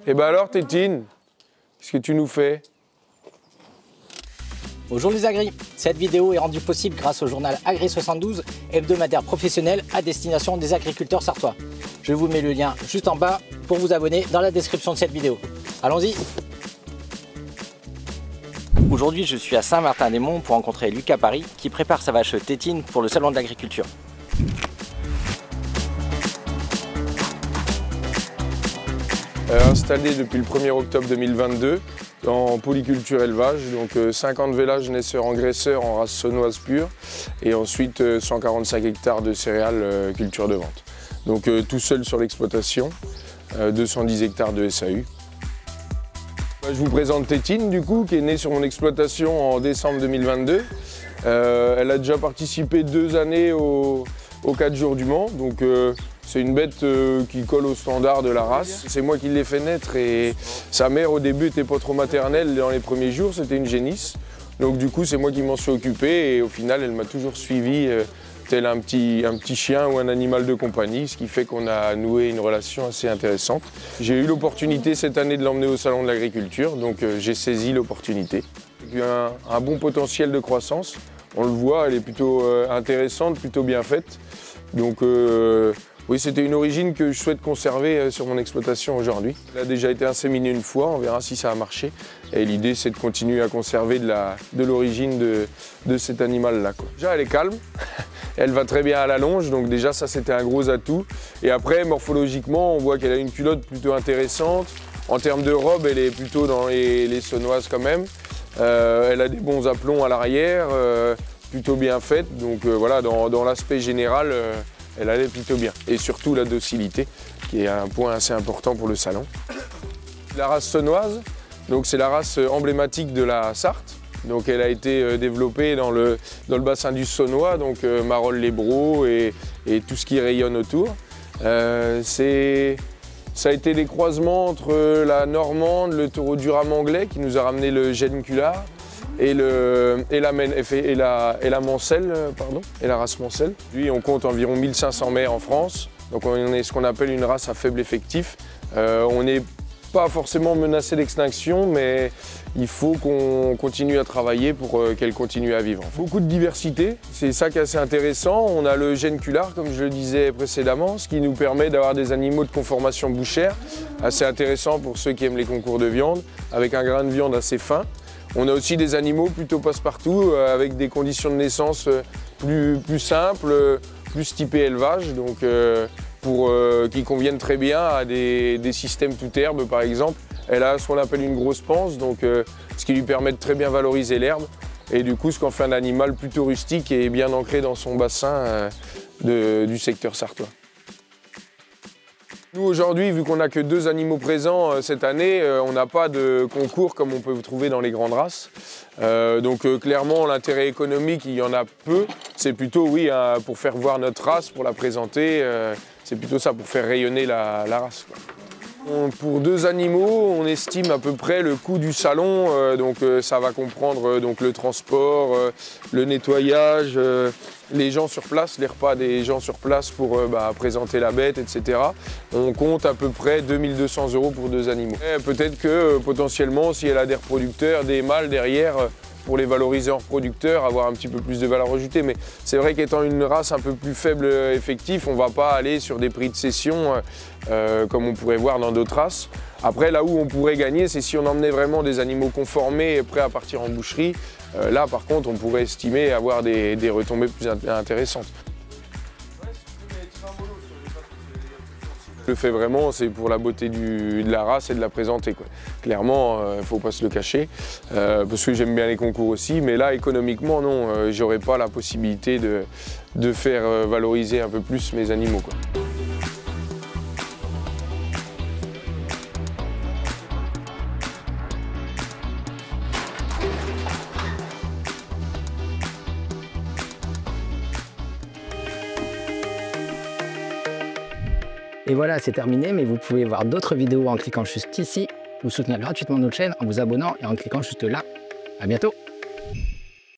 Eh ben alors Tétine, qu'est-ce que tu nous fais? Bonjour les agris, cette vidéo est rendue possible grâce au journal Agri 72, hebdomadaire professionnel à destination des agriculteurs sartois. Je vous mets le lien juste en bas pour vous abonner dans la description de cette vidéo. Allons-y. Aujourd'hui je suis à Saint-Martin-des-Monts pour rencontrer Lucas Paris qui prépare sa vache Tétine pour le salon de l'agriculture. Installé depuis le 1er octobre 2022 en polyculture élevage, donc 50 vélages naisseurs engraisseurs en race saunoise pure et ensuite 145 hectares de céréales culture de vente. Donc tout seul sur l'exploitation, 210 hectares de SAU. Je vous présente Tétine du coup, qui est née sur mon exploitation en décembre 2022. Elle a déjà participé 2 années aux 4 jours du Mans, donc c'est une bête qui colle au standard de la race. C'est moi qui l'ai fait naître et sa mère au début n'était pas trop maternelle dans les premiers jours, c'était une génisse. Donc du coup c'est moi qui m'en suis occupé et au final elle m'a toujours suivi tel un petit chien ou un animal de compagnie, ce qui fait qu'on a noué une relation assez intéressante. J'ai eu l'opportunité cette année de l'emmener au salon de l'agriculture, donc j'ai saisi l'opportunité. Il y a un bon potentiel de croissance, on le voit, elle est plutôt intéressante, plutôt bien faite. Donc oui, c'était une origine que je souhaite conserver sur mon exploitation aujourd'hui. Elle a déjà été inséminée une fois, on verra si ça a marché. Et l'idée, c'est de continuer à conserver de l'origine de cet animal-là. Déjà, elle est calme, elle va très bien à la longe, donc déjà, ça, c'était un gros atout. Et après, morphologiquement, on voit qu'elle a une culotte plutôt intéressante. En termes de robe, elle est plutôt dans les saunoises quand même. Elle a des bons aplombs à l'arrière, plutôt bien faite. Donc voilà, dans l'aspect général, elle allait plutôt bien. Et surtout la docilité, qui est un point assez important pour le salon. La race saunoise, donc c'est la race emblématique de la Sarthe. Donc elle a été développée dans le bassin du Saunois, donc Marolles-les-Braaux et tout ce qui rayonne autour. Ça a été des croisements entre la normande, le taureau durham anglais qui nous a ramené le gène culard et la mancelle, et la race mancelle. Lui, on compte environ 1500 mères en France, donc on est ce qu'on appelle une race à faible effectif. On n'est pas forcément menacé d'extinction, mais il faut qu'on continue à travailler pour qu'elle continue à vivre. Beaucoup de diversité, c'est ça qui est assez intéressant. On a le gène culard, comme je le disais précédemment, ce qui nous permet d'avoir des animaux de conformation bouchère, assez intéressant pour ceux qui aiment les concours de viande, avec un grain de viande assez fin. On a aussi des animaux plutôt passe-partout, avec des conditions de naissance plus simples, plus typées élevage, donc qui conviennent très bien à des systèmes tout herbe par exemple. Elle a ce qu'on appelle une grosse panse, donc ce qui lui permet de très bien valoriser l'herbe. Et du coup, ce qu'en fait un animal plutôt rustique et bien ancré dans son bassin du secteur sartois. Nous aujourd'hui, vu qu'on n'a que 2 animaux présents cette année, on n'a pas de concours comme on peut trouver dans les grandes races. Donc clairement, l'intérêt économique, il y en a peu. C'est plutôt, oui, pour faire voir notre race, pour la présenter. C'est plutôt ça, pour faire rayonner la race, quoi. Pour 2 animaux, on estime à peu près le coût du salon, donc ça va comprendre donc, le transport, le nettoyage, les gens sur place, les repas des gens sur place pour présenter la bête, etc. On compte à peu près 2200 € pour 2 animaux. Peut-être que potentiellement, si elle a des reproducteurs, des mâles derrière, pour les valoriser en reproducteurs, avoir un petit peu plus de valeur ajoutée. Mais c'est vrai qu'étant une race un peu plus faible effectif, on ne va pas aller sur des prix de cession comme on pourrait voir dans d'autres races. Après, là où on pourrait gagner, c'est si on emmenait vraiment des animaux conformés et prêts à partir en boucherie. Là, par contre, on pourrait estimer avoir des retombées plus intéressantes. Je le fais vraiment, c'est pour la beauté de la race et de la présenter, quoi. Clairement, il ne faut pas se le cacher, parce que j'aime bien les concours aussi, mais là, économiquement, non, j'aurais pas la possibilité de faire valoriser un peu plus mes animaux, quoi. Et voilà, c'est terminé, mais vous pouvez voir d'autres vidéos en cliquant juste ici, ou soutenir gratuitement notre chaîne en vous abonnant et en cliquant juste là. À bientôt!